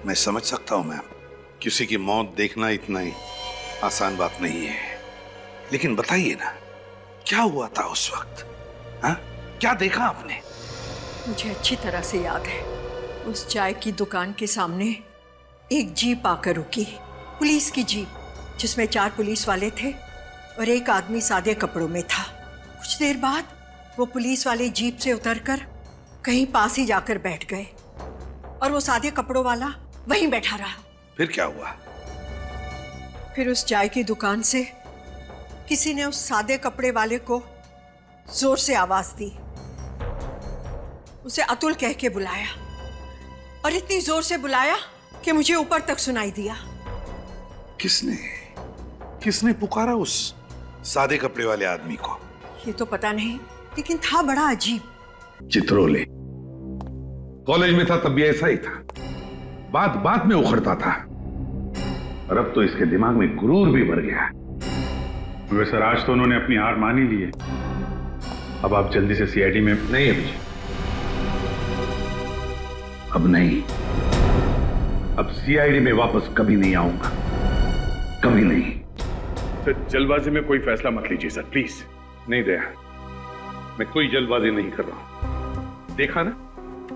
मैं समझ सकता हूं मैम, किसी की मौत देखना इतना ही आसान बात नहीं है, लेकिन बताइए ना, क्या हुआ था उस वक्त? हाँ, क्या देखा आपने? मुझे अच्छी तरह से याद है, उस चाय की दुकान के सामने एक जीप आकर रुकी, पुलिस की जीप, जिसमें 4 पुलिस वाले थे और एक आदमी सादे कपड़ों में था। कुछ देर बाद वो पुलिस वाले जीप से उतरकर कहीं पास ही जाकर बैठ गए और वो सादे कपड़ों वाला वहीं बैठा रहा। फिर क्या हुआ? फिर उस चाय की दुकान से किसी ने उस सादे कपड़े वाले को जोर से आवाज दी, उसे अतुल कह के बुलाया और इतनी जोर से बुलाया कि मुझे ऊपर तक सुनाई दिया। किसने पुकारा उस सादे कपड़े वाले आदमी को? ये तो पता नहीं, लेकिन था बड़ा अजीब। चित्रोले कॉलेज में था तब भी ऐसा ही था, बात बात में उखड़ता था, और अब तो इसके दिमाग में गुरूर भी भर गया। वे सर, आज तो उन्होंने अपनी हार मान ही ली है। अब आप जल्दी से सीआईडी में। नहीं अभिजीत, अब नहीं, अब सीआईडी में वापस कभी नहीं आऊंगा, कभी नहीं। सर, जल्दबाजी में कोई फैसला मत लीजिए सर, प्लीज। नहीं दया, मैं कोई जल्दबाजी नहीं कर रहा हूं। देखा ना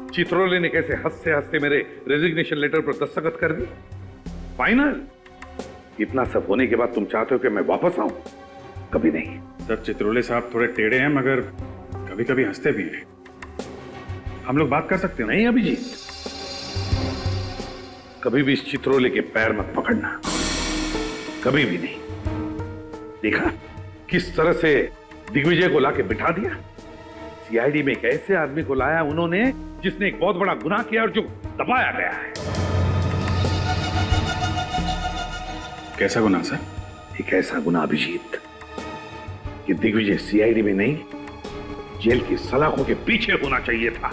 चित्रोले ने कैसे हंसते हंसते मेरे रेजिग्नेशन लेटर पर दस्तखत कर दी। फाइनल। इतना सब होने के बाद तुम चाहते हो कि मैं वापस आऊं? कभी नहीं। सर, चित्रोले साहब थोड़े टेढ़े हैं, मगर कभी कभी हंसते भी हैं। हम लोग बात कर सकते हैं। नहीं अभिजीत, कभी भी इस चित्रोले के पैर मत पकड़ना, कभी भी नहीं। देखा किस तरह से दिग्विजय को लाके बिठा दिया। सीआईडी में एक ऐसे आदमी को लाया उन्होंने जिसने एक बहुत बड़ा गुनाह किया और जो दबाया गया है। कैसा गुनाह सर? एक ऐसा गुनाह अभिजीत कि दिग्विजय सीआईडी में नहीं, जेल की सलाखों के पीछे होना चाहिए था।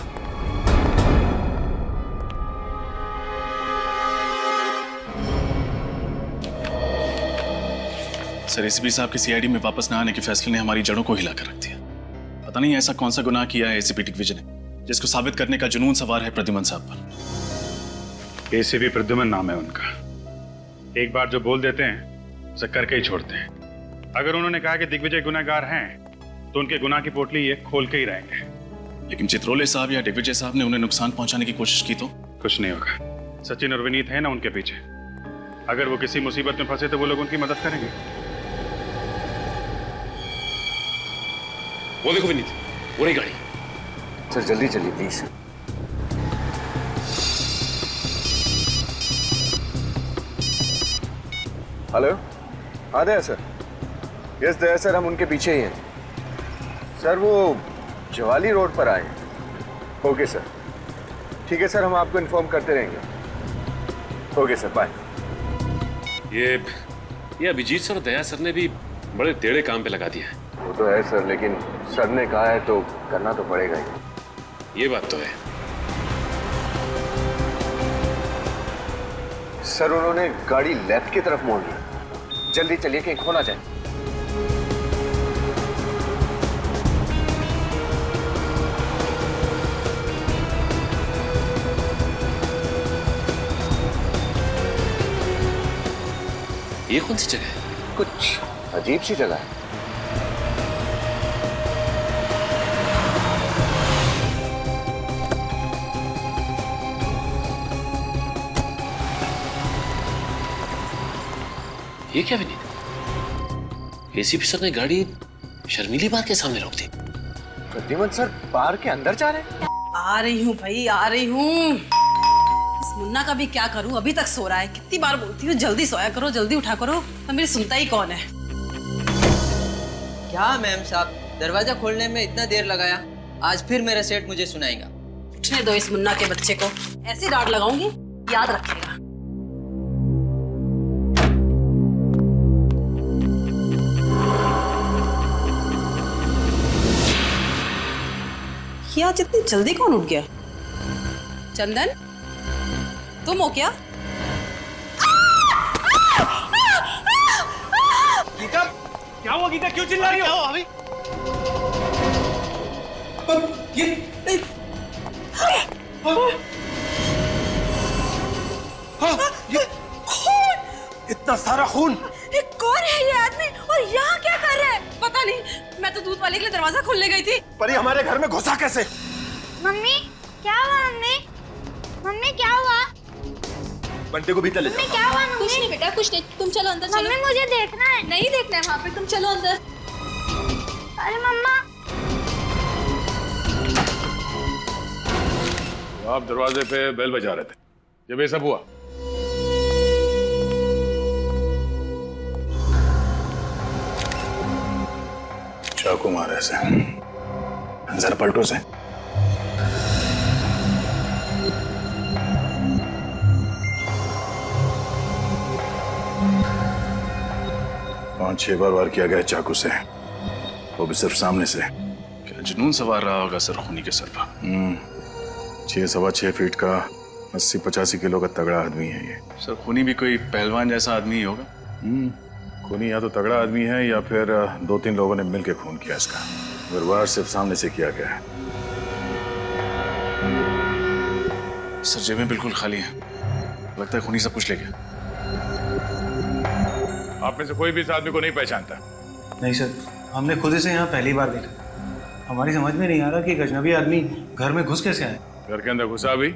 सर, एसीपी साहब के सीआईडी में वापस न आने के फैसले ने हमारी जड़ों को हिलाकर रख दिया। पता नहीं ऐसा कौन सा गुनाह किया है एसीपी दिग्विजय ने, जिसको साबित करने का जुनून सवार है प्रद्युमन साहब पर। एसीपी प्रद्युमन नाम है उनका। एक बार जो बोल देते हैं उसे करके ही छोड़ते हैं। अगर उन्होंने कहा कि दिग्विजय गुनहगार हैं, तो उनके गुनाह की पोटली ये खोल के ही रहेंगे। लेकिन चित्रोले साहब या दिग्विजय साहब ने उन्हें नुकसान पहुंचाने की कोशिश की तो? कुछ नहीं होगा। सचिन और विनीत है ना उनके पीछे। अगर वो किसी मुसीबत में फंसे तो वो लोग उनकी मदद करेंगे। वो देखो विनीत, वो रही गाड़ी। सर जल्दी चलिए प्लीज। हेलो, हाँ दया सर। यस दया सर, हम उनके पीछे ही हैं सर। वो जवाली रोड पर आए। ओके सर, ठीक है सर, हम आपको इन्फॉर्म करते रहेंगे। Okay sir, bye. ये अभिजीत सर और दया सर ने भी बड़े टेढ़े काम पे लगा दिया है। वो तो है सर, लेकिन सर ने कहा है तो करना तो पड़ेगा ही। ये बात तो है सर। उन्होंने गाड़ी लेफ्ट की तरफ मोड़ ली। जल्दी चलिए कहीं खो ना जाए। ये कौन सी जगह है? कुछ अजीब सी जगह है। ये क्या विनीत? एसीपी सर ने गाड़ी शर्मिली बार के सामने रोक दी। प्रद्युमन सर बार के अंदर जा रहे हैं। आ रही हूँ भाई, आ रही हूँ। इस मुन्ना का भी क्या करूँ, अभी तक सो रहा है। कितनी बार बोलती हूँ जल्दी सोया करो, जल्दी उठा करो, पर मेरी सुनता ही कौन है। क्या मैम साहब, दरवाजा खोलने में इतना देर लगाया? आज फिर मेरा सेठ मुझे सुनाएगा। उठने दो इस मुन्ना के बच्चे को, ऐसी डांट लगाऊंगी याद रखेगा। ये आज इतनी जल्दी कौन उठ गया? चंदन, तुम हो क्या? गीता, क्या हुआ गीता? क्यों चिल्ला रही हो? अभी इतना सारा खून। कौन है ये आदमी और यहाँ क्या कर रहा है? पता नहीं, मैं तो दूध वाले के लिए दरवाजा खोलने गई थी। परी हमारे घर में घुसा कैसे? मम्मी क्या हुआ? मम्मी मम्मी क्या हुआ? बंटे को भीतर ले मम्मी क्या हुआ? मम्मी कुछ नहीं बेटा, कुछ नहीं, तुम चलो अंदर चलो। मम्मी मुझे देखना है। नहीं देखना है वहाँ पे, तुम चलो अंदर। अरे मम्मा आप दरवाजे पे बेल बजा रहे थे जब ये सब हुआ। चाकू मारे से, जरा पलटो से। पांच छह बार वार किया गया चाकू से, वो भी सिर्फ सामने से। क्या जुनून सवार रहा होगा सर खूनी के सर पर। 6-6.25 फीट का 80-85 किलो का तगड़ा आदमी है ये। सर खूनी भी कोई पहलवान जैसा आदमी ही होगा। खूनी या तो तगड़ा आदमी है या फिर 2-3 लोगों ने मिलकर खून किया इसका। वार सिर्फ सामने से किया गया है। सर जेबें बिल्कुल खाली हैं, लगता है खूनी सब कुछ ले गया। आप में से कोई भी इस आदमी को नहीं पहचानता? नहीं सर, हमने खुद इसे यहाँ पहली बार देखा। हमारी समझ में नहीं आ रहा कि एक अजनबी आदमी घर में घुस कैसे आए। घर के अंदर घुसा भी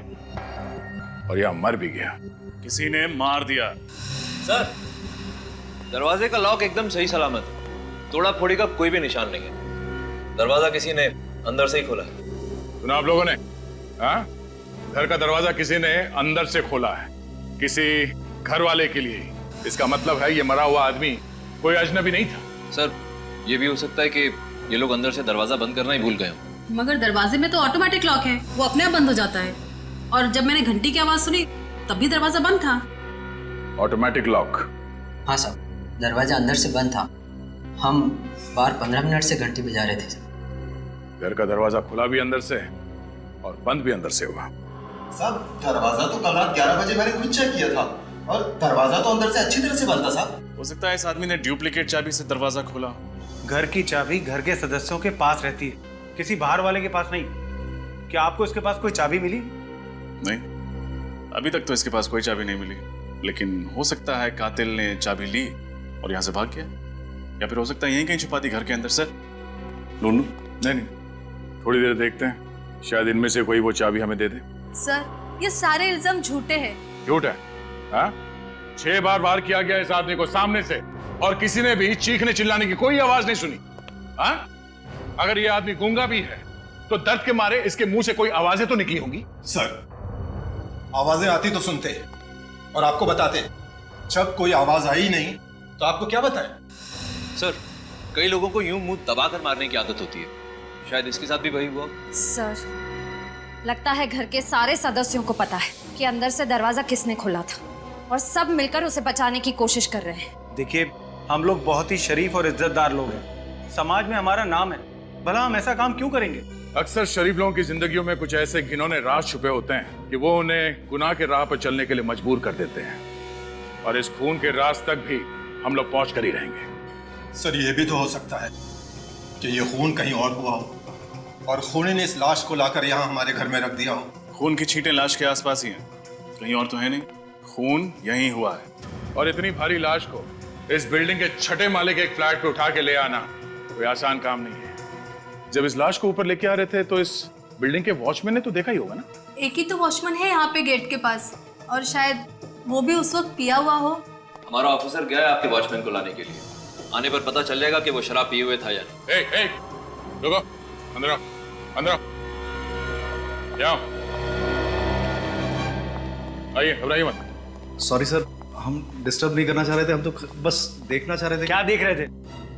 और यहाँ मर भी गया। किसी ने मार दिया। सर, दरवाजे का लॉक एकदम सही सलामत है, तोड़ा फोड़ी का कोई भी निशान नहीं है। दरवाजा किसी ने अंदर से ही खोला है। सुना आप लोगों ने? हाँ, घर का दरवाजा किसी ने अंदर से खोला है, किसी घर वाले के लिए। इसका मतलब है ये मरा हुआ आदमी कोई अजनबी नहीं था। सर, ये भी हो सकता है कि ये लोग अंदर से दरवाजा बंद करना ही भूल गए हों। मगर दरवाजे में तो ऑटोमेटिक लॉक है, वो अपने आप बंद हो जाता है। और जब मैंने घंटी की आवाज सुनी तब भी दरवाजा बंद था। Automatic lock? हाँ साहब, दरवाजा अंदर से बंद था। हम बाहर 15 मिनट से घंटी बजा रहे थे। घर का दरवाजा खुला भी अंदर से और बंद भी अंदर से हुआ। साहब, दरवाजा तो कल रात 11 बजे मैंने खुद चेक किया था और दरवाजा तो अंदर से अच्छी तरह से बंद था साहब। हो सकता है इस आदमी ने डुप्लीकेट चाबी से दरवाजा खोला। घर की चाबी घर के सदस्यों के पास रहती है, किसी बाहर वाले के पास नहीं। क्या आपको इसके पास कोई चाबी मिली? नहीं, अभी तक तो इसके पास कोई चाबी नहीं मिली, लेकिन हो सकता है कातिल ने चाबी ली और यहाँ से भाग गया, या फिर हो सकता है यहीं कहीं छुपा दी घर के अंदर। सर लूंडू? नहीं, थोड़ी देर देखते हैं, शायद इनमें से कोई वो चाबी हमें दे दे। सर, ये सारे इल्जाम झूठे हैं। झूठ है? हाँ? 6 बार वार किया गया इस आदमी को सामने से और किसी ने भी चीखने चिल्लाने की कोई आवाज नहीं सुनी। हाँ? अगर ये आदमी गूंगा भी है तो दर्द के मारे इसके मुंह से कोई आवाजें तो निकली होंगी। सर, आवाजें आती तो सुनते और आपको बताते। जब कोई आवाज आई नहीं तो आपको क्या बताएं? सर, कई लोगों को यूं मुंह दबाकर मारने की आदत होती है, शायद इसके साथ भी वही हुआ। सर, लगता है घर के सारे सदस्यों को पता है कि अंदर से दरवाजा किसने खोला था और सब मिलकर उसे बचाने की कोशिश कर रहे हैं। देखिए, हम लोग बहुत ही शरीफ और इज्जतदार लोग हैं, समाज में हमारा नाम है, भला हम ऐसा काम क्यों करेंगे? अक्सर शरीफ लोगों की जिंदगियों में कुछ ऐसे घिनौने राज छुपे होते हैं कि वो उन्हें गुनाह के राह पर चलने के लिए मजबूर कर देते हैं, और इस खून के राज तक भी हम लोग पहुंच कर ही रहेंगे। सर, ये भी तो हो सकता है कि ये खून कहीं और हुआ हो और खूनी ने इस लाश को लाकर यहाँ हमारे घर में रख दिया हो। खून की छींटें लाश के आसपास ही हैं, कहीं और तो है नहीं। खून यहीं हुआ है। और इतनी भारी लाश को इस बिल्डिंग के 6ठे माले के एक फ्लैट पे उठा के ले आना कोई आसान काम नहीं है। जब इस लाश को ऊपर लेके आ रहे थे तो इस बिल्डिंग के वॉचमैन ने तो देखा ही होगा ना। एक ही तो वॉचमैन है यहाँ पे गेट के पास, और शायद वो भी उस वक्त पिया हुआ हो। हमारा ऑफिसर गया है आपके वॉचमैन को लाने के लिए, आने पर पता चल जाएगा कि वो शराब पिए हुए था या नहीं। रुको, अंदर आओ, अंदर आओ, जाओ, आइए, घबराइए मत। सॉरी सर, हम डिस्टर्ब नहीं करना चाह रहे थे, हम तो बस देखना चाह रहे थे। क्या देख रहे थे?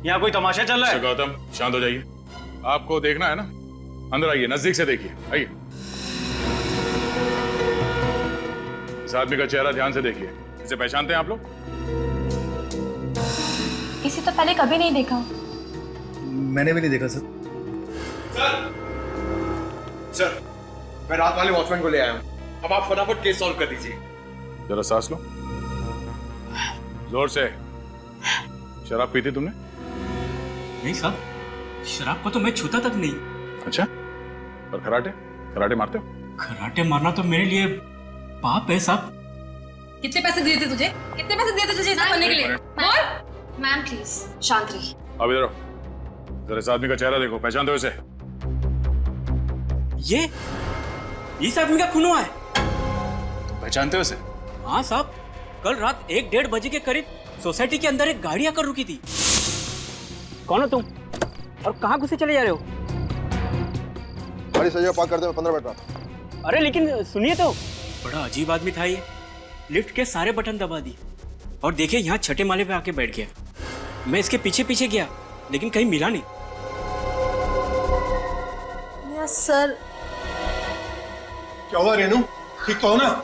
यहाँ कोई तमाशा चल रहा है? गौतम, शांत हो जाइए। आपको देखना है ना, अंदर आइए, नजदीक से देखिए, आइए। इस आदमी का चेहरा ध्यान से देखिए। इसे पहचानते हैं आप लोग? इसे तो पहले कभी नहीं देखा। मैंने भी नहीं देखा सर। सर, मैं रात वाले वॉचमैन को ले आया हूँ, अब आप फटाफट केस सॉल्व कर दीजिए। जरा सांस लो, जोर से। शराब पी थी तुमने? नहीं साहब, शराब को तो मैं छूता तक नहीं। अच्छा, और कराटे? कराटे मारते हो? कराटे मारना तो मेरे लिए पाप है साहब। कितने पैसे दिए थे तुझे? कितने पैसे दिए थे तुझे ऐसा करने के लिए? बोल। मैम प्लीज शांत रहिए। अब इधर आओ, जरा इस आदमी का चेहरा देखो, पहचानते हो इसे? ये इस आदमी का खून हुआ है। पहचानते हो इसे? हाँ साहब, कल रात 1-1:30 बजे के करीब सोसाइटी के अंदर एक गाड़ी आकर रुकी थी। कौन हो तुम और कहाँ घुसे चले जा रहे हो? गाड़ी सही पार्क कर दे, मैं 15 मिनट में आता हूं। अरे लेकिन सुनिए तो, बड़ा अजीब आदमी था ये। लिफ्ट के सारे बटन दबा दिए और देखिए यहाँ छठे माले पे आके बैठ गया। मैं इसके पीछे पीछे गया लेकिन कहीं मिला नहीं। Yes sir. क्या हुआ रेनू? ठीक तो हो ना?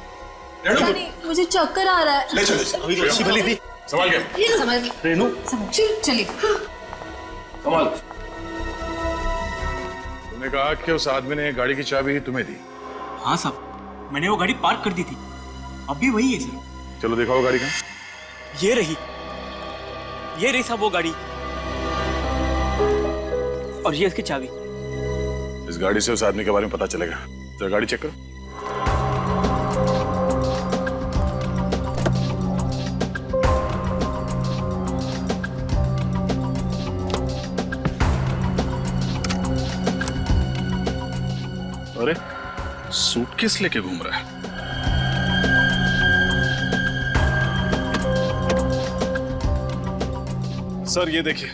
रेनू मुझे चक्कर आ रहा है। ले चलो इसे। अभी तो अच्छी भली थी। संभाल के। ये समझ रेनू चलिए। संभाल। तुमने कहा कि उस आदमी ने गाड़ी की चाबी ही तुम्हें दी? हाँ साहब, मैंने वो गाड़ी पार्क कर दी थी। अभी वही है सर। चलो दिखाओ गाड़ी कहाँ। ये रही साहब वो गाड़ी, और ये इसकी चाबी। इस गाड़ी से उस आदमी के बारे में पता चलेगा। जरा गाड़ी चेक करो। अरे सूटकेस लेके घूम रहा है। सर ये देखिए,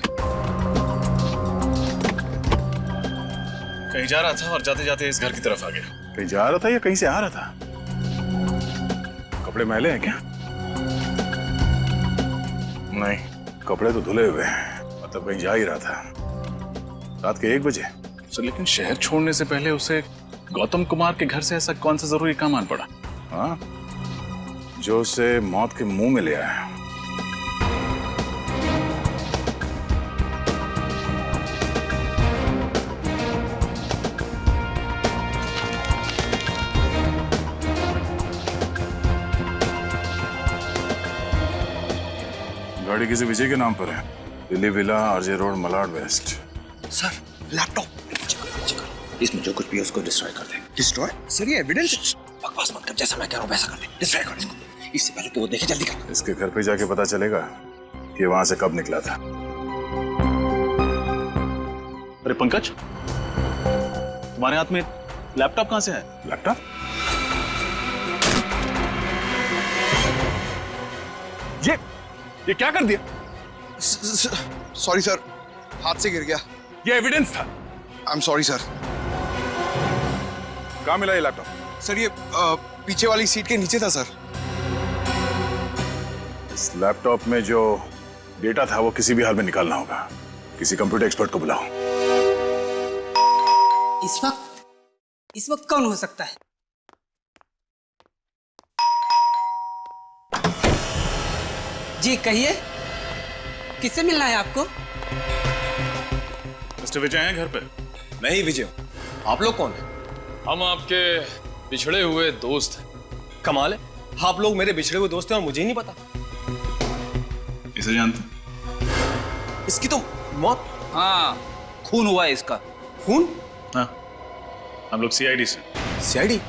कहीं जा रहा था और जाते जाते इस घर की तरफ आ गया। कहीं जा रहा था या कहीं से आ रहा था? कपड़े मैले हैं क्या? नहीं, कपड़े तो धुले हुए हैं, मतलब कहीं जा ही रहा था। रात के 1 बजे। सर लेकिन शहर छोड़ने से पहले उसे गौतम कुमार के घर से ऐसा कौन सा जरूरी काम आन पड़ा? हाँ, जो उसे मौत के मुंह में ले आया। गाड़ी किसी विजय के नाम पर है। Delhi villa, RJ road, Malad west. Sir laptop इसमें जो कुछ भी है उसको डिस्ट्रॉय कर दे। डिस्ट्रॉय? सर ये एविडेंस है। बकवास मत कर, जैसा मैं कह रहा हूँ वैसा कर दे। डिस्ट्रॉय कर इसको, इससे पहले कि वो देखे। जल्दी कर। इसके घर पे जाके पता चलेगा कि वहां से कब निकला था। अरे पंकज, तुम्हारे हाथ में लैपटॉप कहां से है? लैपटॉप? ये क्या कर दिया? सॉरी सर, हाथ से गिर गया। ये एविडेंस था। I am sorry sir. कहाँ मिला ये लैपटॉप? सर ये पीछे वाली सीट के नीचे था सर। इस लैपटॉप में जो डेटा था वो किसी भी हाल में निकालना होगा। किसी कंप्यूटर एक्सपर्ट को बुलाओ। इस वक्त कौन हो सकता है? जी कहिए, किससे मिलना है आपको? मिस्टर विजय हैं घर पे? मैं ही विजय हूँ। आप लोग कौन हैं? हम आपके बिछड़े हुए दोस्त हैं। कमाल है, आप लोग मेरे बिछड़े हुए दोस्त हैं और मुझे ही नहीं पता। इसे जानते? इसकी तो मौत। हाँ, खून हुआ है इसका। खून? हाँ, हम लोग सीआईडी से। सीआईडी?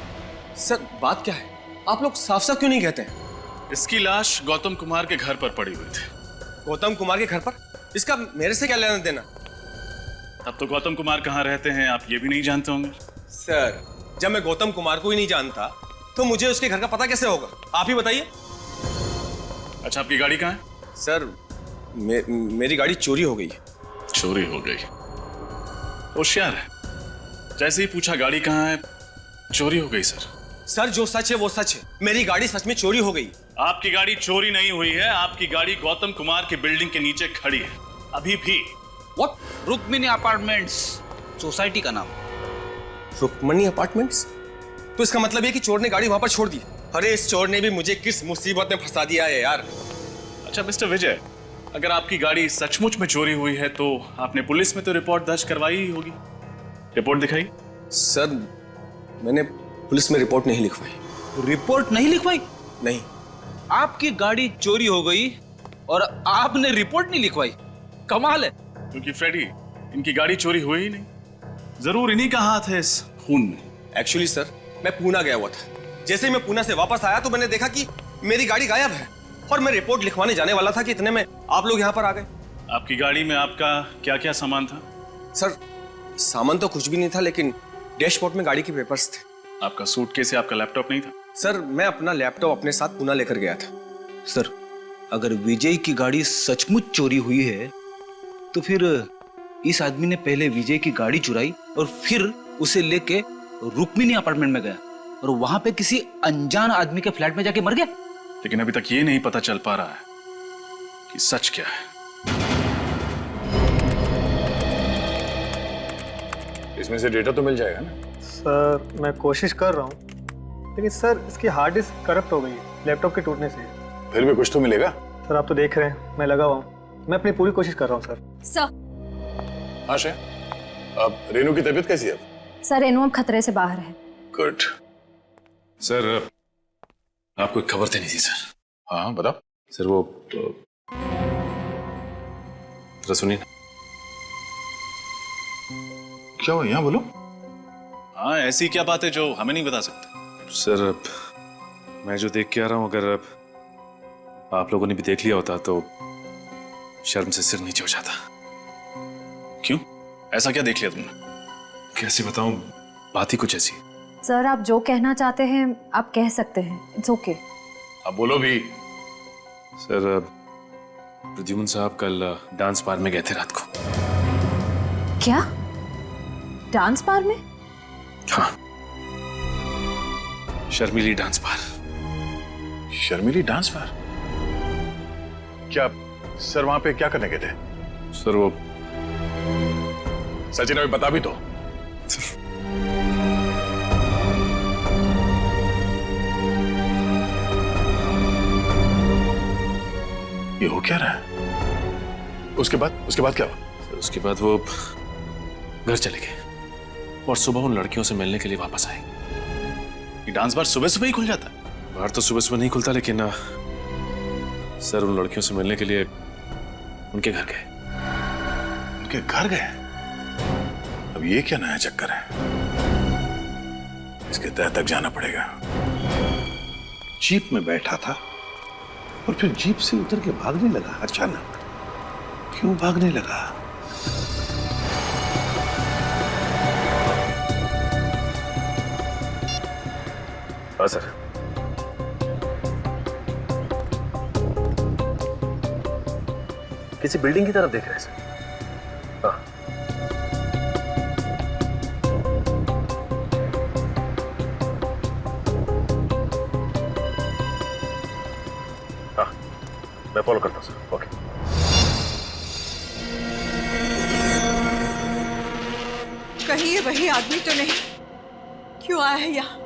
सर बात क्या है? आप लोग साफ साफ क्यों नहीं कहते हैं? इसकी लाश गौतम कुमार के घर पर पड़ी हुई थी। गौतम कुमार के घर पर? इसका मेरे से क्या लेना देना? तब तो गौतम कुमार कहाँ रहते हैं आप ये भी नहीं जानते होंगे। सर जब मैं गौतम कुमार को ही नहीं जानता तो मुझे उसके घर का पता कैसे होगा? आप ही बताइए। अच्छा, आपकी गाड़ी कहाँ है? सर मेरी गाड़ी चोरी हो गई है। चोरी हो गई? होशियार है। जैसे ही पूछा गाड़ी कहाँ है, चोरी हो गई। सर जो सच है वो सच है। मेरी गाड़ी सच में चोरी हो गई। आपकी गाड़ी चोरी नहीं हुई है। आपकी गाड़ी गौतम कुमार की बिल्डिंग के नीचे खड़ी है अभी भी। व्हाट? रुक्मिणी अपार्टमेंट्स, सोसाइटी का नाम। रुक्मिणी अपार्टमेंट्स? तो इसका मतलब ये कि चोर ने गाड़ी वहां पर छोड़ दी। अरे इस चोर ने भी मुझे किस मुसीबत में फंसा दिया है यार। अच्छा मिस्टर विजय, अगर आपकी गाड़ी सचमुच में चोरी हुई है तो आपने पुलिस में तो रिपोर्ट दर्ज करवाई ही होगी। रिपोर्ट दिखाई। सर मैंने पुलिस में रिपोर्ट नहीं लिखवाई। रिपोर्ट नहीं लिखवाई? नहीं। आपकी गाड़ी चोरी हो गई और आपने रिपोर्ट नहीं लिखवाई? कमाल है। क्योंकि फ्रेडी, इनकी गाड़ी चोरी हुई ही नहीं। जरूर इन्हीं का हाथ है इस खून में। एक्चुअली सर मैं पूना गया हुआ था। जैसे ही मैं पूना से वापस आया तो मैंने देखा कि मेरी गाड़ी गायब है और मैं रिपोर्ट लिखवाने जाने वाला था कि इतने में आप लोग यहाँ पर आ गए। आपकी गाड़ी में आपका क्या क्या सामान था? सर सामान तो कुछ भी नहीं था, लेकिन डैशबोर्ड में गाड़ी के पेपर्स थे। आपका सूटकेस या आपका लैपटॉप नहीं था? सर मैं अपना लैपटॉप अपने साथ पुणे लेकर गया था। सर अगर विजय की गाड़ी सचमुच चोरी हुई है तो फिर इस आदमी ने पहले विजय की गाड़ी चुराई और फिर उसे लेके रुक्मिणी अपार्टमेंट में गया और वहां पे किसी अनजान आदमी के फ्लैट में जाके मर गया। लेकिन अभी तक ये नहीं पता चल पा रहा है कि सच क्या है। इसमें से डेटा तो मिल जाएगा ना? सर मैं कोशिश कर रहा हूँ, लेकिन सर इसकी हार्ड डिस्क करप्ट हो गई है लैपटॉप के टूटने से। फिर भी कुछ तो मिलेगा। सर आप तो देख रहे हैं मैं लगा हुआ हूँ, मैं अपनी पूरी कोशिश कर रहा हूँ सर। सर। हाँ श्रेया, अब रेनू की तबीयत कैसी है? सर रेनू अब खतरे से बाहर है। गुड। सर आपको एक खबर देनी थी सर। हाँ बताओ। सर वो जरा सुनिए। क्या हुआ यहाँ बोलो। हाँ ऐसी क्या बात है जो हमें नहीं बता सकते? सर मैं जो देख के आ रहा हूँ, अगर आप लोगों ने भी देख लिया होता तो शर्म से सिर नीचे हो जाता। क्यों, ऐसा क्या देख लिया तुमने? कैसे बताऊं, बात ही कुछ ऐसी। सर आप जो कहना चाहते हैं आप कह सकते हैं, इट्स ओके। अब बोलो भी। सर प्रद्युम्न साहब कल डांस बार में गए थे रात को। क्या? डांस बार में? हाँ, शर्मिली डांस बार। शर्मिली डांस बार? क्या सर वहां पे क्या करने गए थे? सर वो सचिन अभी बता भी तो। ये हो क्या रहा है? उसके बाद क्या हुआ? सर उसके बाद वो घर चले गए और सुबह उन लड़कियों से मिलने के लिए वापस आए। ये डांस बार सुबह सुबह ही खुल जाता है? बार तो सुबह सुबह नहीं खुलता, लेकिन सर उन लड़कियों से मिलने के लिए उनके घर गए। उनके घर गए? अब ये क्या नया चक्कर है? इसके तह तक जाना पड़ेगा। जीप में बैठा था और फिर जीप से उतर के भागने लगा अचानक। क्यों भागने लगा? हाँ सर। किसी बिल्डिंग की तरफ देख रहे हैं सर। हाँ। हाँ मैं फॉलो करता हूँ सर। ओके। कहीं ये वही आदमी तो नहीं? क्यों आया है यहाँ?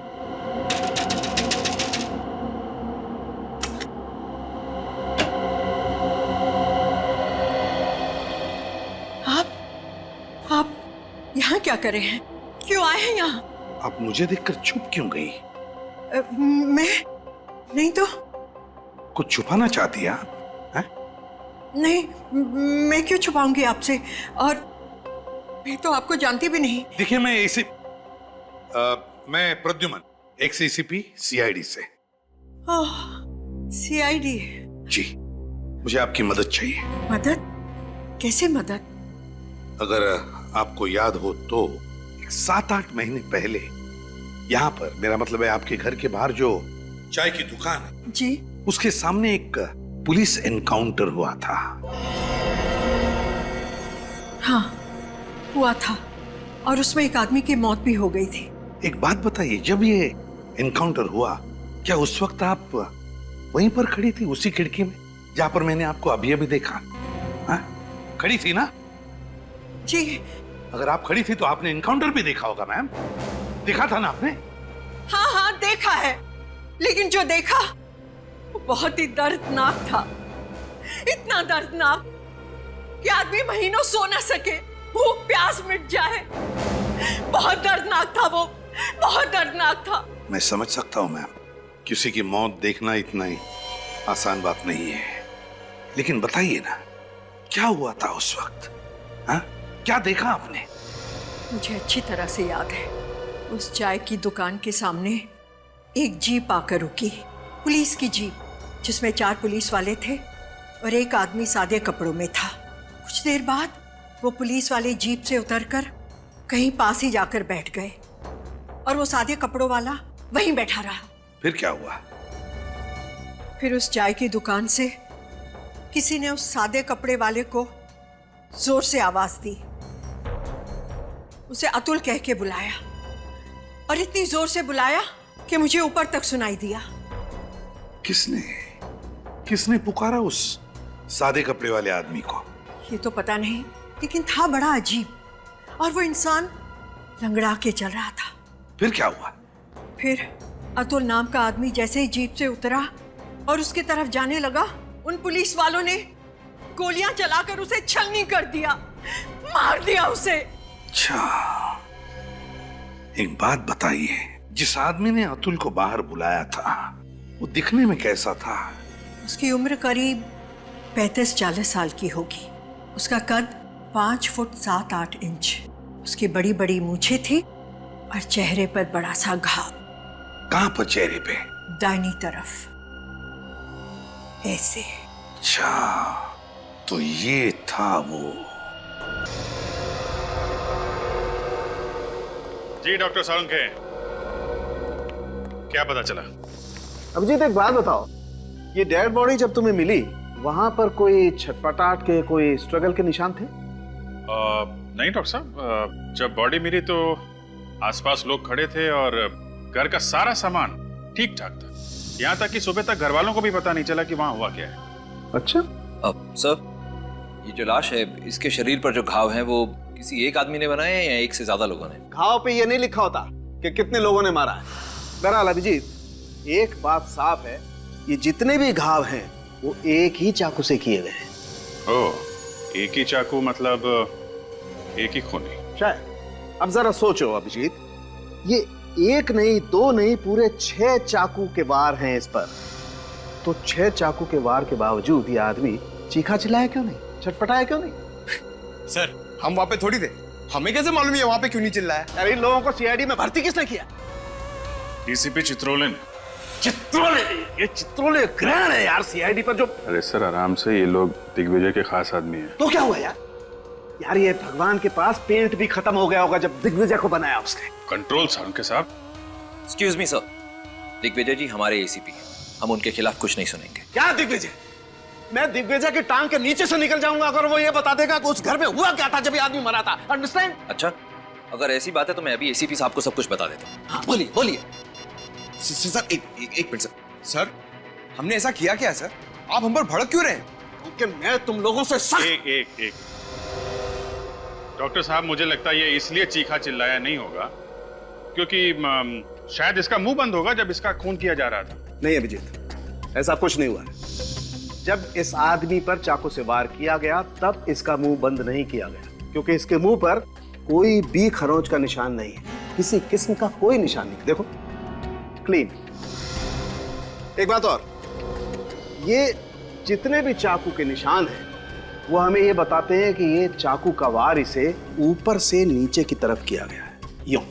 आप यहाँ क्या कर रहे हैं? क्यों आए हैं यहाँ? आप मुझे देखकर चुप क्यों गई? मैं नहीं तो। कुछ छुपाना चाहती हैं आप? नहीं, मैं क्यों छुपाऊंगी आपसे? और मैं तो आपको जानती भी नहीं। देखिए मैं प्रद्युम्न, एक्स एसीपी सीआईडी से। ओह, सीआईडी? जी, मुझे आपकी मदद चाहिए। मदद? कैसे मदद? अगर आपको याद हो तो 7-8 महीने पहले यहाँ पर, मेरा मतलब है आपके घर के बाहर जो चाय की दुकान है जी, उसके सामने एक पुलिस एनकाउंटर हुआ था। हाँ हुआ था, और उसमें एक आदमी की मौत भी हो गई थी। एक बात बताइए, जब ये एनकाउंटर हुआ क्या उस वक्त आप वहीं पर खड़ी थी, उसी खिड़की में जहां पर मैंने आपको अभी अभी देखा? खड़ी थी ना? जी। अगर आप खड़ी थी तो आपने एनकाउंटर भी देखा होगा मैम। देखा था ना आपने? हाँ हाँ देखा है, लेकिन जो देखा वो बहुत ही दर्दनाक था। इतना दर्दनाक कि आदमी महीनों सो ना सके, भूख प्यास मिट जाए। बहुत दर्दनाक था वो, बहुत दर्दनाक था। मैं समझ सकता हूं मैम, किसी की मौत देखना इतना ही आसान बात नहीं है, लेकिन बताइए ना क्या हुआ था उस वक्त? हाँ, क्या देखा आपने? मुझे अच्छी तरह से याद है, उस चाय की दुकान के सामने एक जीप आकर रुकी, पुलिस की जीप, जिसमें 4 पुलिस वाले थे और एक आदमी सादे कपड़ों में था। कुछ देर बाद वो पुलिस वाले जीप से उतरकर कहीं पास ही जाकर बैठ गए और वो सादे कपड़ों वाला वहीं बैठा रहा। फिर क्या हुआ? फिर उस चाय की दुकान से किसी ने उस सादे कपड़े वाले को जोर से आवाज दी, उसे अतुल कह के बुलाया और इतनी जोर से बुलाया कि मुझे ऊपर तक सुनाई दिया। किसने पुकारा उस सादे कपड़े वाले आदमी को? ये तो पता नहीं, लेकिन था बड़ा अजीब और वो इंसान लंगड़ा के चल रहा था। फिर क्या हुआ? फिर अतुल नाम का आदमी जैसे ही जीप से उतरा और उसकी तरफ जाने लगा, उन पुलिस वालों ने गोलियां चलाकर उसे छलनी कर दिया, मार दिया उसे। अच्छा, एक बात बताइए, जिस आदमी ने अतुल को बाहर बुलाया था वो दिखने में कैसा था? उसकी उम्र करीब 35-40 साल की होगी। उसका कद 5 फुट 7-8 इंच। उसकी बड़ी बड़ी मूछें थी और चेहरे पर बड़ा सा घाव। कहां पर चेहरे पे? दाहिनी तरफ, ऐसे। अच्छा, तो ये था वो। जी डॉक्टर सालुंखे, क्या पता चला? अभिजीत एक बात बताओ, ये डेड बॉडी जब तुम्हें मिली वहां पर कोई छटपटाहट के, कोई स्ट्रगल के निशान थे? नहीं डॉक्टर साहब, जब बॉडी मिली तो आसपास लोग खड़े थे और घर का सारा सामान ठीक ठाक था। यहाँ तक कि सुबह तक घर वालों को भी पता नहीं चला कि वहाँ हुआ क्या है। अच्छा। अब सर, ये जो लाश है, इसके शरीर पर जो घाव हैं वो किसी एक आदमी ने बनाए हैं या एक से ज्यादा लोगों ने? घाव पे ये नहीं लिखा होता कि कितने लोगों ने मारा है। बहरहाल अभिजीत, एक बात साफ है, ये जितने भी घाव हैं वो एक ही चाकू से किए गए हैं। ओह, एक ही चाकू मतलब एक ही खूनी? शायद। अब जरा सोचो अभिजीत, ये एक नहीं, 2 नहीं, पूरे 6 चाकू के वार हैं इस पर। तो 6 चाकू के वार के बावजूद ये आदमी चीखा चिल्लाया क्यों नहीं, छटपटाया क्यों नहीं? सर, हम वहां पे थोड़ी थे, हमें कैसे मालूम है वहां पे क्यों नहीं चिल्लाया? अरे इन लोगों को सीआईडी में भर्ती किसने किया? डीसीपी चित्रोले ने। चित्रोले? ये चित्रोले ग्रहण है यार सीआईडी पर जो। अरे सर आराम से, ये लोग दिग्विजय के खास आदमी हैं। तो क्या हुआ यार? यार ये भगवान के पास पेंट भी खत्म हो गया होगा जब दिग्विजय को बनाया उसने। कंट्रोल सालुंखे साहब। एक्सक्यूज मी सर, दिग्विजय जी हमारे एसीपी हैं, हम उनके खिलाफ कुछ नहीं सुनेंगे। क्या दिग्विजय? मैं दिग्विजय की टांग के नीचे से निकल जाऊंगा अगर वो ये बता देगा कि उस घर में हुआ क्या था जब ये आदमी मरा था। अंडरस्टैंड? अच्छा, अगर ऐसी बात है तो मैं अभी एसीपी साहब को सब कुछ बता देता हूँ। हाँ, बोलिए बोलिए। सर एक मिनट सर, हमने ऐसा किया क्या सर? आप हम पर भड़क क्यों रहे हैं? क्योंकि मैं तुम लोगों से सख्त। एक डॉक्टर साहब, मुझे लगता है ये इसलिए चीखा चिल्लाया नहीं होगा क्योंकि शायद इसका मुंह बंद होगा जब इसका खून किया जा रहा था। नहीं अभिजीत, ऐसा कुछ नहीं हुआ है। जब इस आदमी पर चाकू से वार किया गया तब इसका मुंह बंद नहीं किया गया, क्योंकि इसके मुंह पर कोई भी खरोंच का निशान नहीं है, किसी किस्म का कोई निशान नहीं। देखो, क्लीन। एक बात और, ये जितने भी चाकू के निशान हैं वो हमें ये बताते हैं कि ये चाकू का वार इसे ऊपर से नीचे की तरफ किया गया है। यूं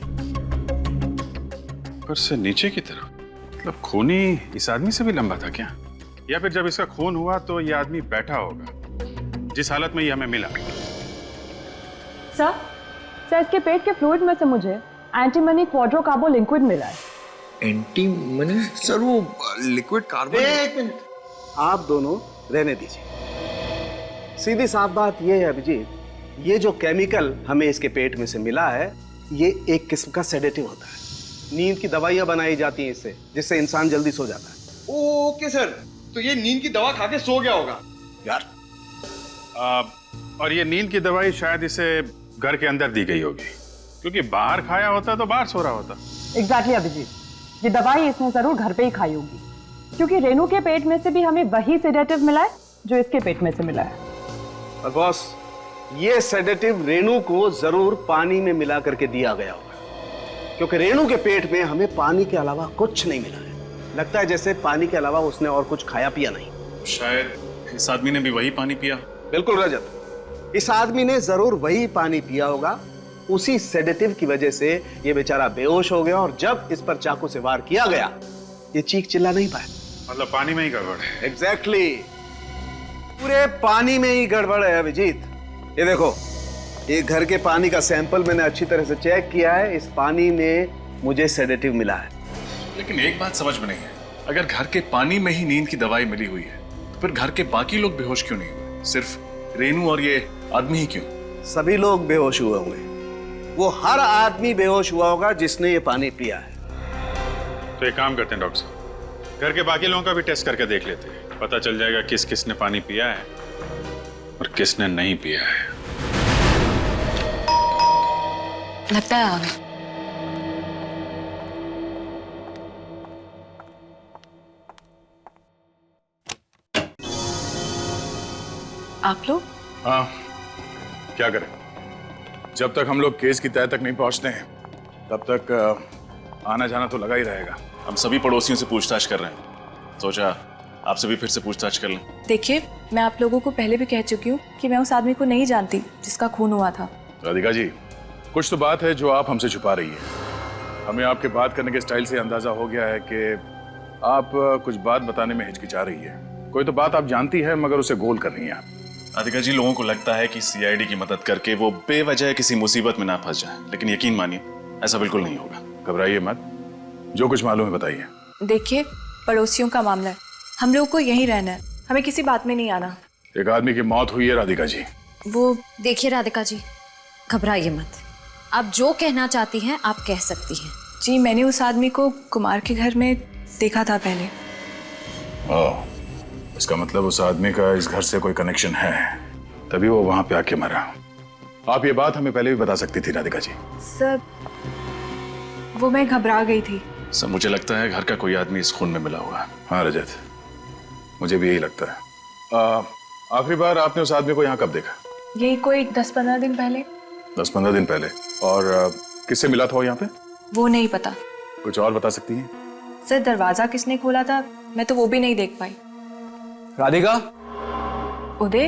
ऊपर से नीचे की तरफ? मतलब खूनी इस आदमी से भी लंबा था क्या? या फिर जब इसका खून हुआ तो ये आदमी बैठा होगा जिस हालत में ये हमें मिला? सर इसके पेट के फ्लूइड में से मुझे एंटीमनी क्वाड्रोकार्बो लिक्विड मिला है। एंटीमनी? सर वो लिक्विड कार्बन। एक मिनट, आप दोनों रहने दीजिए। सीधी साफ बात यह है अभिजीत, ये जो केमिकल हमें इसके पेट में से मिला है ये एक किस्म का सेडेटिव होता है। नींद की दवाइयां बनाई जाती हैं इससे, जिससे इंसान जल्दी सो जाता है। ओके सर, तो ये नींद की दवा खा के सो गया होगा यार। और ये नींद की दवाई शायद इसे घर के अंदर दी गई होगी, क्योंकि बाहर खाया होता तो बाहर सो रहा होता। एग्जैक्टली अभिजीत, ये दवाई इसने जरूर घर पे ही खाई होगी, क्योंकि रेनू के पेट में से भी हमें वही सेडेटिव मिला है जो इसके पेट में से मिला है। और बॉस, ये सेडेटिव रेनू को जरूर पानी में मिला करके दिया गया होगा, क्योंकि रेनू के पेट में हमें पानी के अलावा कुछ नहीं मिला है। लगता है जैसे पानी के अलावा उसने और कुछ खाया पिया नहीं। शायद इस आदमी ने भी वही पानी पिया। बिल्कुल रजत, इस आदमी ने जरूर वही पानी पिया होगा। उसी सेडेटिव की वजह से ये बेचारा बेहोश हो गया और जब इस पर चाकू से वार किया गया ये चीख चिल्ला नहीं पाया। मतलब पानी में ही गड़बड़ है? एग्जैक्टली पूरे पानी में ही गड़बड़ है अभिजीत। ये देखो, ये घर के पानी का सैंपल मैंने अच्छी तरह से चेक किया है। इस पानी में मुझे सेडेटिव मिला है। लेकिन एक बात समझ में नहीं है, अगर घर के पानी में ही नींद की दवाई मिली हुई है तो फिर घर के बाकी लोग बेहोश क्यों नहीं हुए? सिर्फ रेनू और ये आदमी ही क्यों? सभी लोग बेहोश हुए होंगे। वो हर आदमी बेहोश हुआ होगा जिसने ये पानी पिया है। तो एक काम करते हैं डॉक्टर साहब, घर के बाकी लोगों का भी टेस्ट करके देख लेते हैं। पता चल जाएगा किस किसने पानी पिया है और किसने नहीं पिया है। लगता है आ गए। आप लोग? हाँ, क्या करें, जब तक हम लोग केस की तह तक नहीं पहुंचते हैं तब तक आना जाना तो लगा ही रहेगा। हम सभी पड़ोसियों से पूछताछ कर रहे हैं, सोचा आपसे भी फिर से पूछताछ कर लें। देखिए, मैं आप लोगों को पहले भी कह चुकी हूँ कि मैं उस आदमी को नहीं जानती जिसका खून हुआ था। राधिका जी, कुछ तो बात है जो आप हमसे छुपा रही है। हमें आपके बात करने के स्टाइल से अंदाजा हो गया है कि आप कुछ बात बताने में हिचकिचा रही है। कोई तो बात आप जानती है मगर उसे गोल कर रही हैं आप। राधिका जी, लोगों को लगता है कि सीआईडी की मदद करके वो बेवजह किसी मुसीबत में ना फंस जाए, लेकिन यकीन मानिए ऐसा बिल्कुल नहीं होगा। घबराइए मत, जो कुछ मालूम है बताइए। देखिए, पड़ोसियों का मामला है, हम लोगों को यहीं रहना है, हमें किसी बात में नहीं आना। एक आदमी की मौत हुई है राधिका जी। वो देखिए राधिका जी, घबराइए मत, आप जो कहना चाहती हैं आप कह सकती हैं। जी, मैंने उस आदमी को कुमार के घर में देखा था पहले। ओह, इसका मतलब उस आदमी का इस घर से कोई कनेक्शन है, तभी वो वहां पे आके मरा। आप ये बात हमें पहले भी बता सकती थी राधिका जी। सर, वो मैं घबरा गई थी। सर, मुझे लगता है घर का कोई आदमी इस खून में मिला हुआ है। हाँ रजत, मुझे भी यही लगता है। आखिरी बार आपने उस आदमी को यहाँ कब देखा? यही कोई 10-15 दिन पहले। 10-15 दिन पहले? और किससे मिला था वो यहाँ पे? वो नहीं पता। कुछ और बता सकती हैं? सर, दरवाजा किसने खोला था मैं तो वो भी नहीं देख पाई। राधिका, उदय,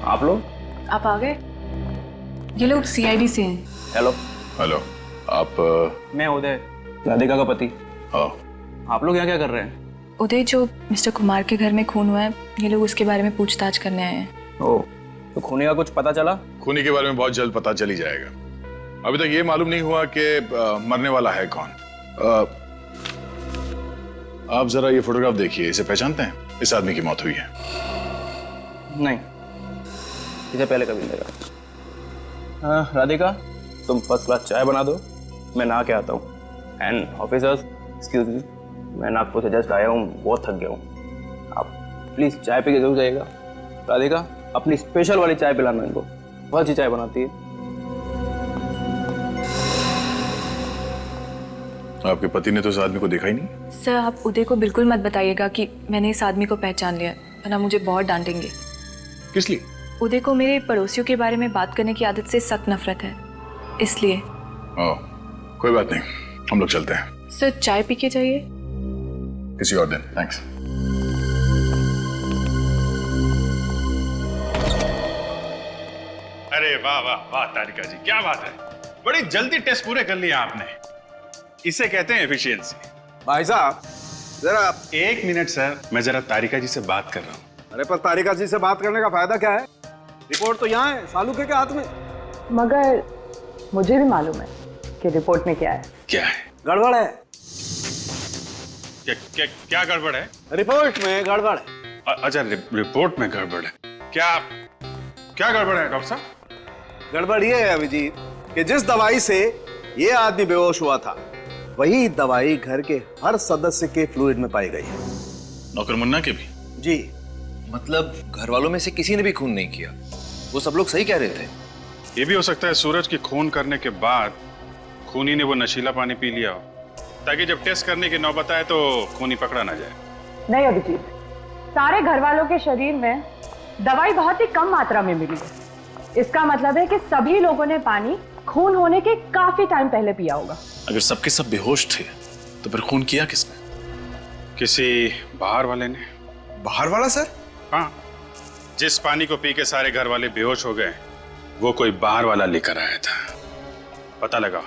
आप लोग? आप आ गए? ये लोग सीआईडी से हैं। हेलो। हेलो, आप? मैं उदय, राधिका का पति। हाँ। आप लोग यहाँ क्या कर रहे हैं? उदय, जो मिस्टर कुमार के घर में खून हुआ है, ये लोग उसके बारे में पूछताछ करने आए हैं। ओह, तो खूनी का कुछ पता चला? खूनी के बारे में बहुत जल्द पता चल ही जाएगा। अभी तक ये मालूम नहीं हुआ कि मरने वाला है कौन। आप जरा ये फोटोग्राफ देखिए, इसे पहचानते हैं? इस आदमी की मौत हुई है। नहीं, इसे पहले कभी नहीं देखा। हाँ, राधिका, तुम फर्स्ट क्लास चाय बना दो, मैं नहा के आता हूँ। एंड ऑफिसर्स, एक्सक्यूज मी, मैं नागपुर से जस्ट आया हूँ, बहुत थक गया हूँ। आप प्लीज चाय पी के जरूर जाइएगा। राधिका, अपनी स्पेशल वाली चाय पिलाना इनको, बहुत अच्छी चाय बनाती है। आपके पति ने तो इस आदमी को देखा ही नहीं? सर, आप उदय को बिल्कुल मत बताइएगा कि मैंने इस आदमी को पहचान लिया, वरना मुझे बहुत डांटेंगे। किस लिए? उदय को मेरे पड़ोसियों के बारे में बात करने की आदत से सख्त नफरत है, इसलिए। ओह, कोई बात नहीं, हम लोग चलते हैं। सर, चाय पी के जाइए। किसी और दिन, थैंक्स। अरे वाह वाह वाह तारिका जी, क्या बात है, बड़ी जल्दी टेस्ट पूरे कर लिए आपने। इसे कहते हैं एफिशिएंसी। भाई साहब, जरा एक मिनट सर, मैं जरा तारिका जी से बात कर रहा हूँ। अरे पर तारिका जी से बात करने का फायदा क्या है? रिपोर्ट तो यहाँ है, सालू के हाथ में। मगर मुझे भी मालूम है कि रिपोर्ट में क्या है। क्या है? गड़बड़ है। क्या गड़बड़ है? रिपोर्ट में गड़बड़ है। अच्छा, रिपोर्ट में गड़बड़ है। क्या गड़बड़ है डॉक्टर साहब? गड़बड़ ये है अभिजीत कि जिस दवाई से ये आदमी बेहोश हुआ था, वही दवाई घर के हर सदस्य के फ्लूइड में पाई गई है। नौकर मुन्ना के भी? जी। मतलब घर वालों में से किसी ने भी खून नहीं किया, वो सब लोग सही कह रहे थे। ये भी हो सकता है सूरज की खून करने के बाद खूनी ने वो नशीला पानी पी लिया हो, ताकि जब टेस्ट करने की नौबत आए तो खूनी पकड़ा ना जाए। नहीं अभिजीत, सारे घर वालों के शरीर में दवाई बहुत ही कम मात्रा में मिली है। इसका मतलब है कि सभी लोगों ने पानी खून होने के काफी टाइम पहले पिया होगा। अगर सबके सब बेहोश थे तो फिर खून किया किसने? किसी बाहर वाले ने। बाहर वाला सर? हाँ, जिस पानी को पी के सारे घर वाले बेहोश हो गए, वो कोई बाहर वाला लेकर आया था। पता लगा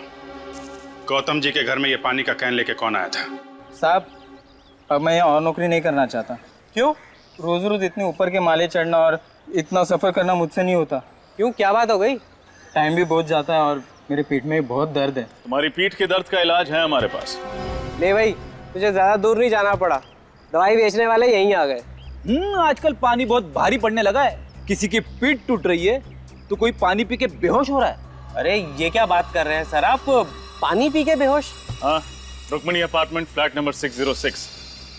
गौतम जी के घर में ये पानी का कैन लेके कौन आया था? साहब, अब मैं यहाँ और नौकरी नहीं करना चाहता। क्यों? रोज रोज इतने ऊपर के माले चढ़ना और इतना सफ़र करना मुझसे नहीं होता। क्यों, क्या बात हो गई? टाइम भी बहुत जाता है और मेरे पीठ में भी बहुत दर्द है। तुम्हारी पीठ के दर्द का इलाज है हमारे पास। ले भाई, तुझे ज़्यादा दूर नहीं जाना पड़ा, दवाई बेचने वाले यहीं आ गए। आजकल पानी बहुत भारी पड़ने लगा है। किसी की पीठ टूट रही है तो कोई पानी पी के बेहोश हो रहा है। अरे ये क्या बात कर रहे हैं सर आप, पानी पी के बेहोश? हाँ, Rukmini apartment flat number 606।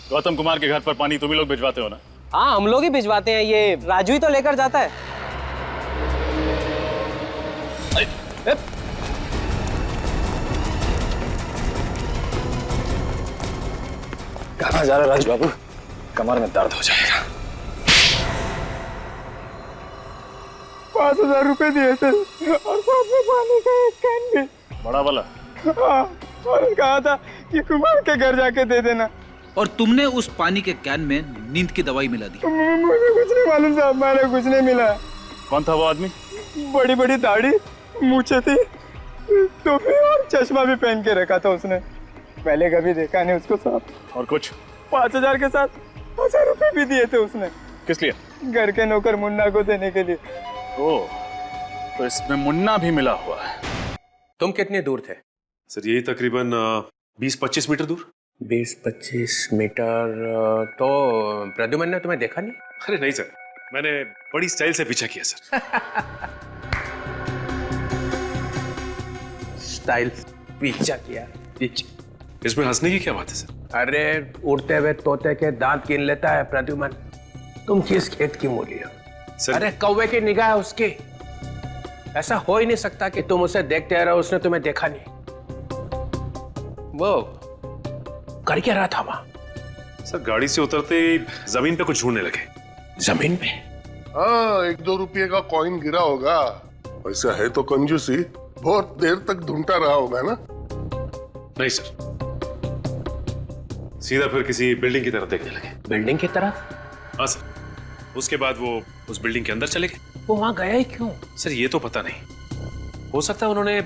Gautam Kumar के घर पर पानी तुम ही लोग भिजवाते हो ना? हाँ, हम लोग ही भिजवाते हैं, ये राजू ही तो लेकर जाता है। कहाँ जा रहे राजू बाबू? कमर में दर्द हो जाएगा। 5,000 रुपए दिए थे और साथ में पानी का एक कैन भी। बड़ा वाला? हाँ, और कहा था कि कुमार के घर जाके दे देना। और तुमने उस पानी के कैन में नींद की दवाई मिला दी? मुझे कुछ नहीं मालूम साहब, मैंने कुछ नहीं मिला। कौन था वो आदमी? बड़ी बड़ी दाढ़ी, मूछें थी, टोपी और चश्मा भी पहन के रखा था उसने। पहले कभी देखा नहीं उसको साहब। और कुछ? 5,000 के साथ 1,000 रुपए भी दिए थे उसने। किस लिए? घर के नौकर मुन्ना को देने के लिए। ओह, तो इसमें मुन्ना भी मिला हुआ है। तुम कितने दूर थे? सर यही तकरीबन 20-25 मीटर दूर। 20-25 मीटर? तो प्रद्युमन ने तुम्हें देखा नहीं? अरे नहीं सर, मैंने बड़ी स्टाइल से पीछा किया सर। स्टाइल पीछा किया? पीछा? इसमें हंसने की क्या बात है सर? अरे उड़ते हुए तोते के दांत गिन लेता है प्रद्युमन। तुम किस खेत की मूली हो? अरे कौवे की निगाह है उसकी। ऐसा हो ही नहीं सकता कि तुम उसे देखते रहो, उसने तुम्हें देखा नहीं। वो कर क्या रहा था वहां? सर गाड़ी से उतरते ही जमीन पे कुछ ढूंढने लगे। जमीन पे? हाँ, 1-2 रुपये का कॉइन गिरा होगा। वैसा है तो कंजूसी, बहुत देर तक ढूंढता रहा होगा ना? नहीं सर, सीधा फिर किसी बिल्डिंग की तरफ देखने लगे। बिल्डिंग की तरफ? हाँ सर। उसके बाद वो उस बिल्डिंग के अंदर चले गए। वो वहां गया ही क्यों? सर ये तो पता नहीं, हो सकता है उन्होंने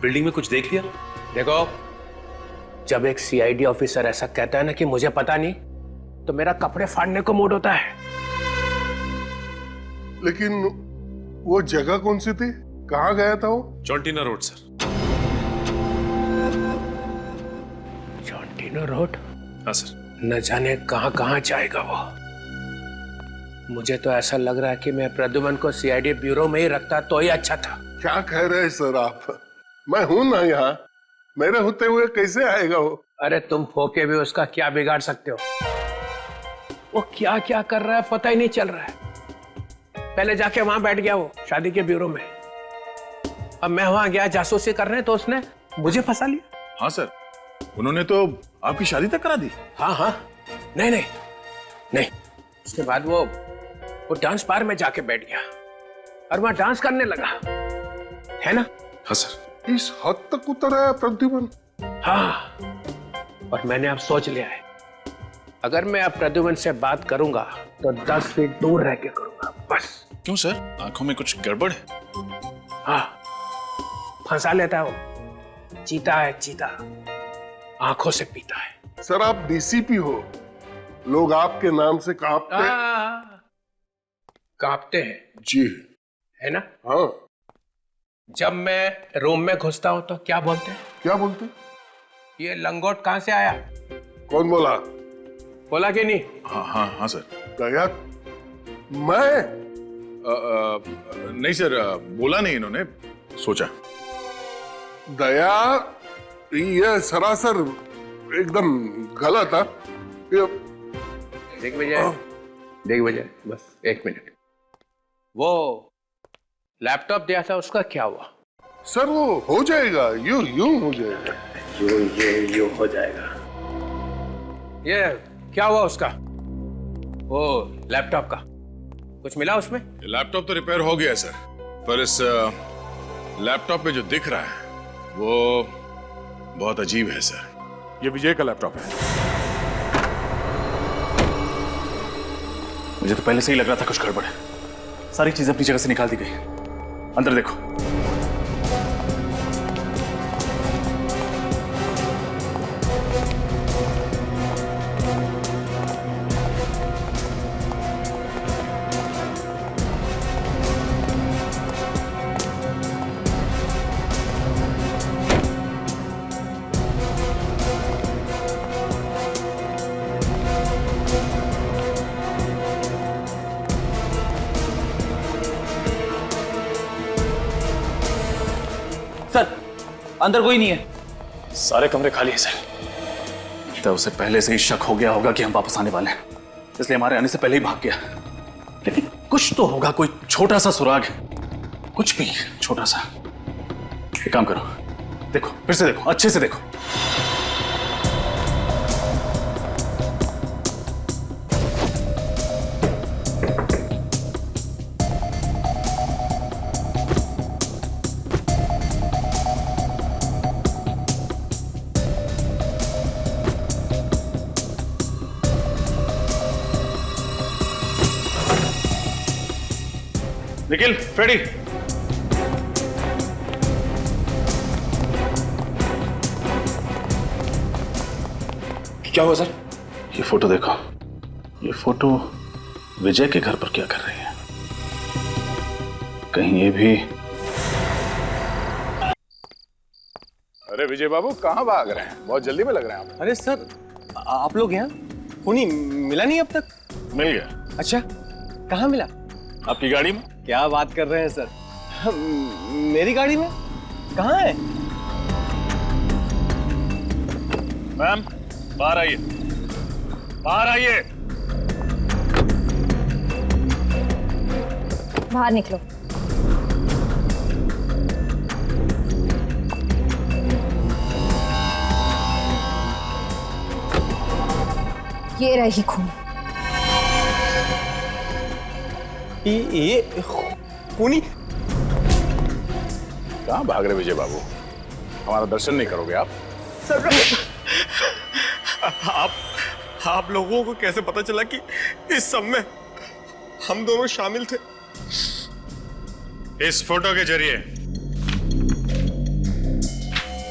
बिल्डिंग में कुछ देख लिया। देखो, जब एक सीआईडी ऑफिसर ऐसा कहता है ना कि मुझे पता नहीं, तो मेरा कपड़े फाड़ने को मूड होता है। लेकिन वो जगह कौन सी थी, कहाँ गया था वो? चौंटीना रोड सर। चौंटीना रोड? हाँ सर। न जाने कहाँ कहाँ जाएगा वो। मुझे तो ऐसा लग रहा है कि मैं प्रद्युमन को सीआईडी ब्यूरो में ही रखता तो ही अच्छा था। क्या कह रहे हैं सर आप? मैं हूं ना यहाँ, मेरे होते हुए कैसे आएगा वो? अरे तुम फोके भी उसका क्या बिगाड़ सकते हो? वो क्या क्या कर रहा है पता ही नहीं चल रहा है। पहले जाके वहां बैठ गया वो शादी के ब्यूरो में। अब मैं वहां गया जासूसी करने तो उसने मुझे फंसा लिया। हाँ सर, उन्होंने तो आपकी शादी तक करा दी। हाँ हाँ, नहीं नहीं नहीं। उसके बाद वो डांस बार में जाके बैठ गया और वहां डांस करने लगा, है ना? हाँ सर। इस हद तक उतर आया प्रद्युमन? हाँ, और मैंने अब सोच लिया है, अगर मैं अब प्रद्युमन से बात करूंगा तो 10 फीट दूर रह के करूंगा बस। क्यों सर, आंखों में कुछ गड़बड़ है? हाँ, फंसा लेता है वो। चीता है चीता, आंखों से पीता है। सर आप डीसीपी हो, लोग आपके नाम से कांपते हैं जी, है ना? हाँ। जब मैं रूम में घुसता हूं तो क्या बोलते हैं? क्या बोलते? ये लंगोट कहां से आया? कौन बोला? बोला कि नहीं? हाँ हाँ हाँ सर। दया? मैं? नहीं सर, बोला नहीं इन्होंने, सोचा। दया ये सरासर एकदम गलत है। देख विजय, बस 1 मिनट। वो लैपटॉप दिया था उसका क्या हुआ? सर वो हो जाएगा, यूं हो जाएगा। यूं हो जाएगा। ये क्या हुआ उसका, वो लैपटॉप का? कुछ मिला उसमें? लैपटॉप तो रिपेयर हो गया सर, पर इस लैपटॉप पे जो दिख रहा है वो बहुत अजीब है सर। ये विजय का लैपटॉप है। मुझे तो पहले से ही लग रहा था कुछ गड़बड़ है। सारी चीजें अपनी जगह से निकाल दी गई। अंदर देखो। अंदर कोई नहीं है। सारे कमरे खाली हैं सर। तो उसे पहले से ही शक हो गया होगा कि हम वापस आने वाले हैं, इसलिए हमारे आने से पहले ही भाग गया। लेकिन कुछ तो होगा, कोई छोटा सा सुराग, कुछ भी छोटा सा। एक काम करो, देखो, फिर से देखो, अच्छे से देखो। निखिल, फ्रेडी, क्या हुआ सर? ये फोटो देखो। ये फोटो विजय के घर पर क्या कर रही है? कहीं ये भी। अरे विजय बाबू कहाँ भाग रहे हैं? बहुत जल्दी में लग रहे हैं आप। अरे सर, आप लोग यहाँ? खूनी मिला नहीं अब तक? मिल गया। अच्छा, कहाँ मिला? आपकी गाड़ी में। क्या बात कर रहे हैं सर? मेरी गाड़ी में? कहाँ है? मैम, बाहर आइए, बाहर आइए। बाहर निकलो। ये रही खून। ये खूनी? कहाँ भाग रहे विजय बाबू? हमारा दर्शन नहीं करोगे आप? सर, आप लोगों को कैसे पता चला कि इस सब में हम दोनों शामिल थे? इस फोटो के जरिए,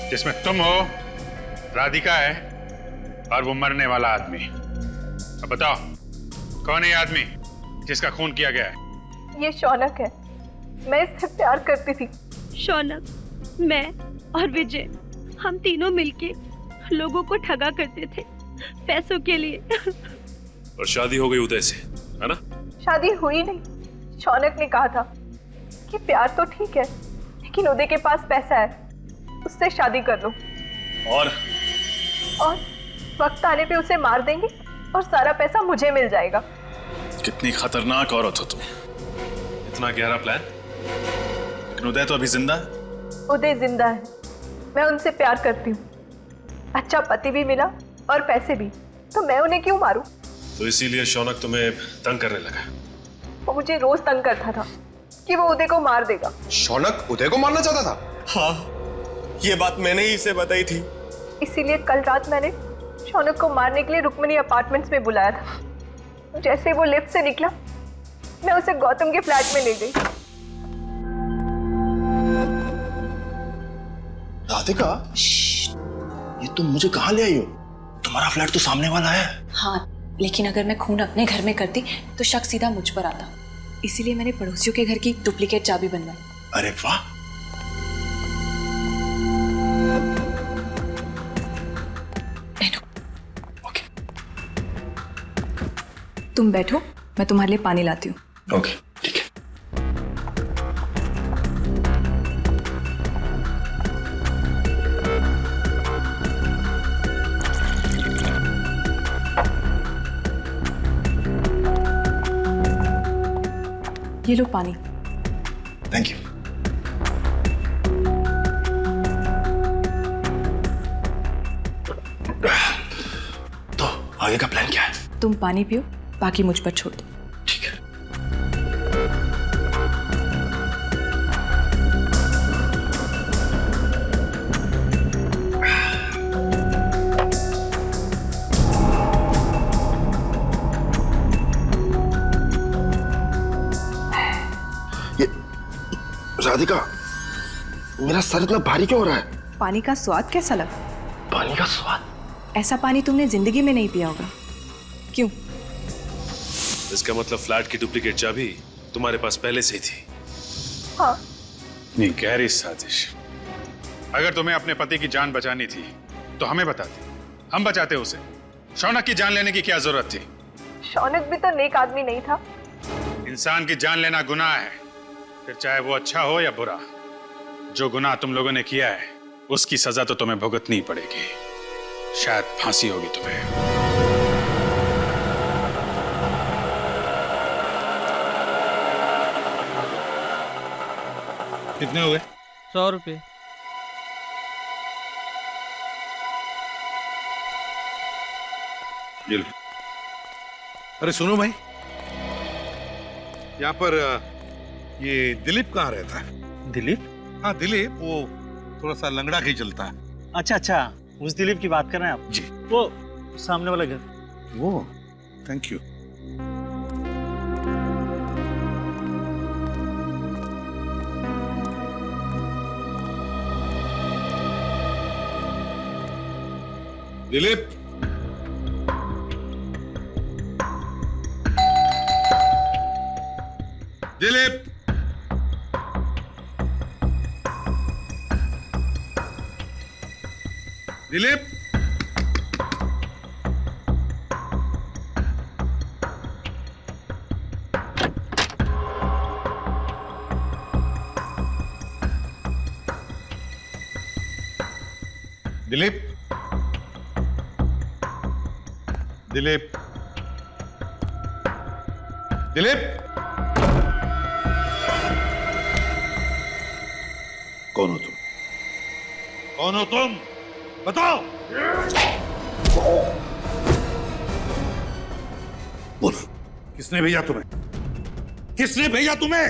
जिसमें तुम हो, राधिका है और वो मरने वाला आदमी। अब बताओ, कौन है ये आदमी जिसका खून किया गया है? ये शौनक है, मैं इससे प्यार करती थी। शौनक, मैं और विजय, हम तीनों मिलके लोगों को ठगा करते थे पैसों के लिए। और शादी हो गई उदय से, है ना? शादी हुई नहीं। शौनक ने कहा था कि प्यार तो ठीक है, लेकिन उदय के पास पैसा है, उससे शादी कर लो। और वक्त आने पे उसे मार देंगे और सारा पैसा मुझे मिल जाएगा। कितनी खतरनाक औरत हो तुम। इतना गहरा प्लान। लेकिन उदय तो अभी जिंदा है। उदय जिंदा है, मैं उनसे प्यार करती हूँ। अच्छा पति भी मिला और पैसे भी, तो मैं उन्हें क्यों मारूं? तो इसीलिए शौनक तुम्हें तंग करने लगा? वो मुझे रोज तंग करता था कि वो उदय को मार देगा। शौनक उदय को मारना चाहता था? हाँ, ये बात मैंने ही इसे बताई थी। इसीलिए कल रात मैंने शौनक को मारने के लिए रुक्मिणी अपार्टमेंट्स में बुलाया था। जैसे वो लिफ्ट से निकला, मैं उसे गौतम के फ्लैट में ले गई। राधिका, ये तुम मुझे कहाँ ले आई हो? तुम्हारा फ्लैट तो सामने वाला है। हाँ, लेकिन अगर मैं खून अपने घर में करती तो शक सीधा मुझ पर आता। इसीलिए मैंने पड़ोसियों के घर की डुप्लीकेट चाबी बनवाई। अरे वाह! ओके, तुम बैठो, मैं तुम्हारे लिए पानी लाती हूँ। ओके, ठीक है। ये लो पानी। Thank you. तो आगे का प्लान क्या है? तुम पानी पियो, बाकी मुझ पर छोड़ दो। ठीक है। राधिका, मेरा सर इतना भारी क्यों हो रहा है? पानी का स्वाद कैसा लगा? पानी का स्वाद? ऐसा पानी तुमने जिंदगी में नहीं पिया होगा। क्यों? इसका मतलब फ्लैट की डुप्लीकेट चाबी तुम्हारे पास पहले से ही थी। हाँ। नहीं, गहरी साजिश। अगर तुम्हें अपने पति की जान बचानी थी तो हमें बताते, हम बचाते उसे। शौनक की जान लेने की क्या जरूरत थी? शौनक भी तो नेक आदमी नहीं था। इंसान की जान लेना गुनाह है, फिर चाहे वो अच्छा हो या बुरा। जो गुनाह तुम लोगों ने किया है उसकी सजा तो तुम्हें भुगतनी पड़ेगी। शायद फांसी होगी तुम्हें। कितने हो गए? 100 रुपये। अरे सुनो भाई, यहाँ पर ये दिलीप कहाँ रहता है? दिलीप? हाँ दिलीप, वो थोड़ा सा लंगड़ा के चलता है। अच्छा अच्छा, उस दिलीप की बात कर रहे हैं आप? जी। वो सामने वाला घर। वो, थैंक यू। दिलीप, दिलीप, दिलीप, दिलीप, दिलीप, दिलीप, कौन हो तुम? कौन हो तुम? बताओ। बोलो, किसने भेजा तुम्हें? किसने भेजा तुम्हें?